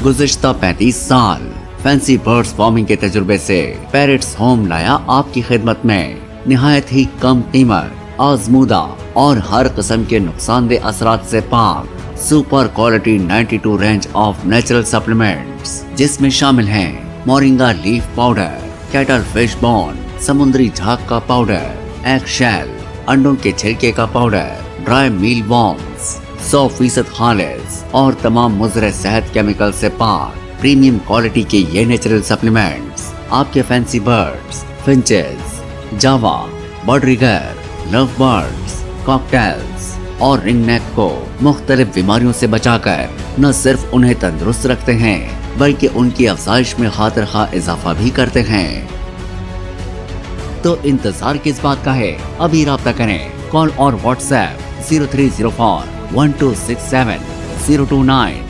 गुज़िश्ता 35 साल fancy birds farming के तजुर्बे से पैरट्स होम लाया आपकी खिदमत में। निहायत ही कम कीमत, आजमूदा और हर किस्म के नुकसानदेह असरात से पाक super quality 92 range of natural supplements, जिसमें शामिल हैं moringa leaf powder, cattle fish bone, समुद्री झाग का पाउडर, एग शेल, अंडों के छिलके का पाउडर, ड्राई मील वॉर्म्स, 100% खालिस और तमाम मुज़र सेहत केमिकल से पाक प्रीमियम क्वालिटी के ये नेचुरल सप्लीमेंट्स आपके फैंसी बर्ड्स, फिंचेस, जावा, बर्डरिगर, लव बर्ड्स, कॉकटेल्स और रिंगनेक को मुख्तलिफ बीमारियों से बचाकर न सिर्फ उन्हें तंदुरुस्त रखते हैं बल्कि उनकी अफजाइश में खातिर खा इजाफा भी करते हैं। तो इंतजार किस बात का है, अभी राब्ता करें। कॉल और व्हाट्सएप 0304 1267 029